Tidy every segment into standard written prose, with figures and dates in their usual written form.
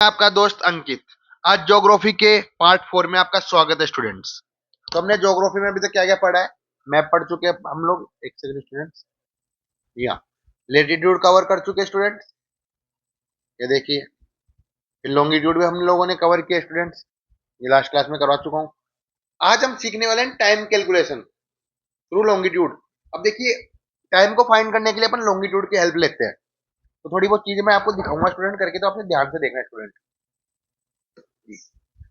आपका दोस्त अंकित। आज ज्योग्राफी के पार्ट 4 में आपका स्वागत है स्टूडेंट्स। तो हमने ज्योग्राफी में अभी तक क्या क्या पढ़ा है, मैप पढ़ चुके हैं हम लोग। एक सेकंड स्टूडेंट्स, यहाँ लेटीट्यूड कवर कर चुके हैं स्टूडेंट्स, ये देखिए। फिर लॉन्गिट्यूड भी हम लोगों ने कवर किया स्टूडेंट्स, ये लास्ट क्लास में करवा चुका हूँ। आज हम सीखने वाले हैं टाइम कैलकुलेशन थ्रू लॉन्गिट्यूड। अब देखिए, टाइम को फाइंड करने के लिए अपन लॉन्गिट्यूड की हेल्प लेते हैं। तो थोड़ी बहुत चीजें मैं आपको दिखाऊंगा स्टूडेंट करके, तो आपने ध्यान से देखना है स्टूडेंट।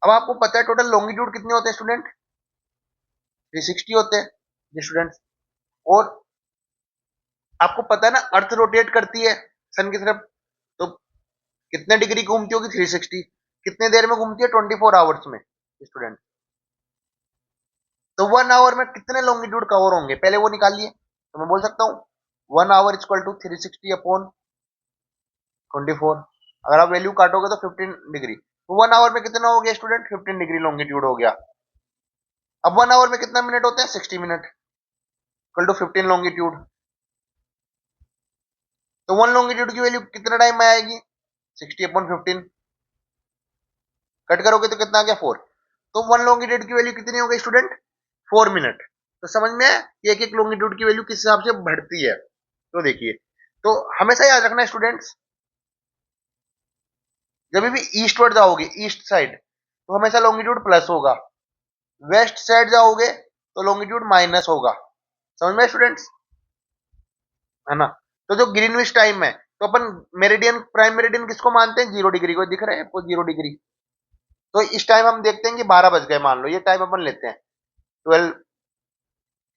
अब आपको पता है टोटल लॉन्गिट्यूड कितने होते हैं स्टूडेंट? 360 होते हैं जी स्टूडेंट्स। और आपको पता है ना, अर्थ रोटेट करती है सन की तरफ, तो कितने डिग्री घूमती होगी? 360। कितने देर में घूमती है? 24 आवर्स में स्टूडेंट। तो 1 आवर में कितने लॉन्गिट्यूड कवर होंगे, पहले वो निकालिए। तो मैं बोल सकता हूँ 1 आवर इक्वल टू 360 अपॉन 24। अगर आप वैल्यू काटोगे तो 15 डिग्री। तो 1 आवर में कितना हो गया स्टूडेंट? 15 डिग्री लॉन्गिट्यूड हो गया। अब 1 आवर में कितना मिनट होते हैं? 60 मिनट इक्वल टू 15 लॉन्गिट्यूड। तो 1 लॉन्गिट्यूड की वैल्यू कितने टाइम में आएगी? 60 अपॉन 15। कट करोगे तो कितना आ गया? 4। तो 1 लॉन्गिट्यूड की वैल्यू कितनी हो गई स्टूडेंट? 4 मिनट। तो समझ में आया कि एक एक लॉन्गिट्यूड की वैल्यू किस हिसाब से बढ़ती है। तो देखिए, तो हमेशा याद रखना है स्टूडेंट्स, जब भी ईस्टवर्ड जाओगे, ईस्ट साइड, तो हमेशा लॉन्गिट्यूड प्लस होगा। वेस्ट साइड जाओगे तो लॉन्गिट्यूड माइनस होगा। समझ में स्टूडेंट्स, है ना? तो जो ग्रीनविच टाइम है, तो अपन मेरिडियन, प्राइम मेरिडियन किसको मानते हैं? 0 डिग्री को। दिख रहा है आपको 0 डिग्री? तो इस टाइम हम देखते हैं कि 12 बज गए, मान लो ये टाइम अपन लेते हैं 12।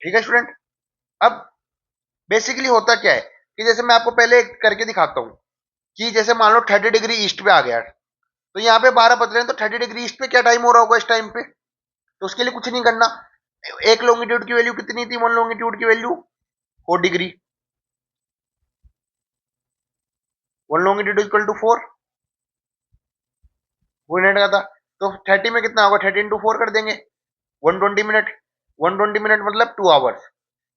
ठीक है स्टूडेंट। अब बेसिकली होता क्या है कि जैसे मैं आपको पहले करके दिखाता हूं कि जैसे मान लो 30 डिग्री ईस्ट पे आ गया, तो यहाँ पे 12 बज रहे हैं, तो 30 डिग्री ईस्ट पे क्या टाइम हो रहा होगा इस टाइम पे? तो उसके लिए कुछ नहीं करना। एक लॉन्गिट्यूड की वैल्यू कितनी थी? 1 लॉन्गिट्यूड की value 4 degree. 1 longitude equal to 4 minute का था। तो 30 में कितना होगा? 30 इंटू 4 कर देंगे, 120 मिनट। 120 मिनट मतलब 2 आवर्स।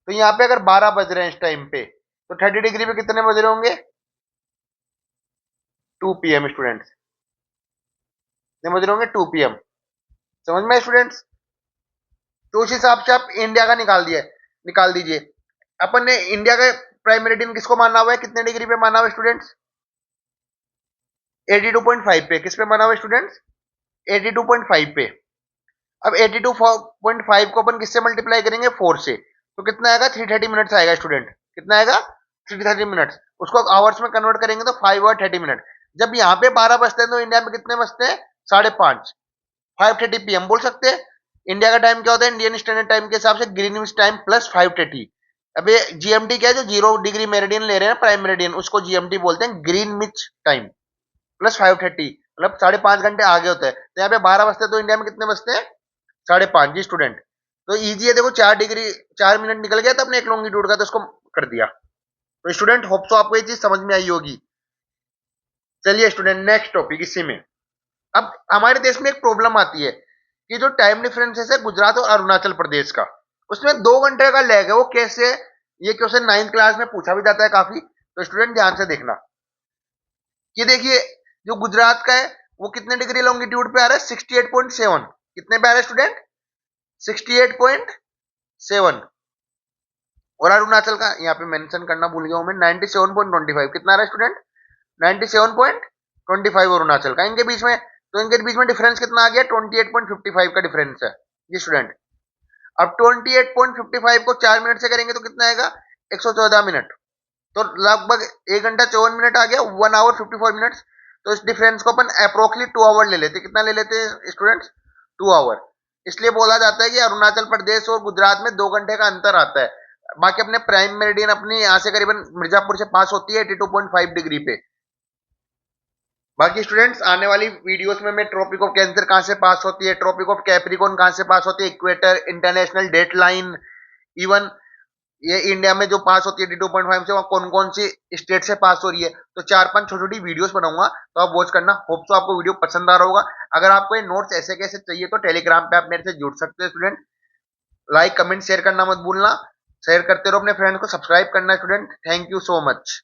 तो यहाँ पे अगर 12 बज रहे हैं इस टाइम पे, तो 30 डिग्री पे कितने बज रहे होंगे? 2 PM स्टूडेंट्स। कितने बज रहे होंगे? 2 PM। समझ में स्टूडेंट्स? तो उस हिसाब से आप इंडिया का निकाल दीजिए। अपन ने इंडिया का प्राइम मेरिडियन किसको माना हुआ है? कितने डिग्री पे माना हुआ है स्टूडेंट्स? 82.5 पे। किस पे माना हुआ है स्टूडेंट्स? 82.5 पे। अब 82.5 को अपन किससे मल्टीप्लाई करेंगे? 4 से। तो कितना आएगा? 330 मिनट्स आएगा स्टूडेंट। कितना आएगा? 330 मिनट्स। उसको आवर्स में कन्वर्ट करेंगे तो 5 और 30 मिनट। जब यहाँ पे 12 बजते हैं तो इंडिया में कितने बजते हैं? 5:30। 5:30 PM बोल सकते हैं। इंडिया का टाइम क्या होता है इंडियन स्टैंडर्ड टाइम के हिसाब से? Greenwich time plus 5:30। अब ये जीएमटी क्या है? जो 0 डिग्री मेरिडियन ले रहे हैं प्राइम मेरिडियन, उसको जीएमटी बोलते हैं, ग्रीनविच टाइम प्लस 5:30, मतलब 5.5 घंटे आगे होता है। तो यहाँ पे 12 बजते हैं तो इंडिया में कितने बजते हैं? 5:30 जी स्टूडेंट। तो इजी है, देखो 4 डिग्री 4 मिनट निकल गया था अपने एक लॉन्गिट्यूड का, तो इसको कर दिया। तो स्टूडेंट होप तो आपको ये चीज समझ में आई होगी। चलिए स्टूडेंट, नेक्स्ट टॉपिक इसी में। अब हमारे देश में एक प्रॉब्लम आती है कि जो टाइम डिफरेंसेस है गुजरात और अरुणाचल प्रदेश का, उसमें 2 घंटे का लैग है। वो कैसे? ये क्वेश्चन 9th क्लास में पूछा भी जाता है काफी। तो स्टूडेंट ध्यान से देखना कि देखिए, जो गुजरात का है वो कितने डिग्री लॉन्गिट्यूड पे आ रहा है? 68.7। कितने पे आ रहा है स्टूडेंट? 68.7। और अरुणाचल का यहाँ पे मेंशन करना भूल गया हूं मैं, 97.25। कितना आ रहा है स्टूडेंट? 97.25 अरुणाचल का। इनके बीच में, तो इनके बीच में डिफरेंस कितना आ गया? 28.55 का डिफरेंस है ये स्टूडेंट। अब 28.55 को 4 मिनट से करेंगे तो कितना आएगा? 114 मिनट। तो लगभग 1 घंटा 54 मिनट आ गया, 1 आवर 54 मिनट्स। तो इस डिफरेंस को अपन अप्रोक्सली 2 आवर ले लेते। कितना ले लेते हैं स्टूडेंट्स? 2 आवर। इसलिए बोला जाता है कि अरुणाचल प्रदेश और गुजरात में 2 घंटे का अंतर आता है। बाकी अपने प्राइम मेरिडियन अपनी यहाँ से करीबन मिर्जापुर से पास होती है 82.5 डिग्री पे। बाकी स्टूडेंट्स, आने वाली वीडियोस में मैं ट्रॉपिक ऑफ कैंसर कहां से पास होती है, ट्रॉपिक ऑफ कैप्रिकॉर्न कहां से पास होती है, equator, international date line, even ये इंडिया में जो पास होती है 82.5 से, वहां कौन कौन सी स्टेट से पास हो रही है, तो 4-5 छोटी छोटी वीडियोस बनाऊंगा, तो आप वॉच करना। होप तो आपको वीडियो पसंद आ रहा होगा। अगर आपको ये नोट्स ऐसे कैसे चाहिए तो टेलीग्राम पे आप मेरे से जुड़ सकते हैं स्टूडेंट। लाइक कमेंट शेयर करना मत भूलना। शेयर करते रहो अपने फ्रेंड को, सब्सक्राइब करना student. Thank you so much.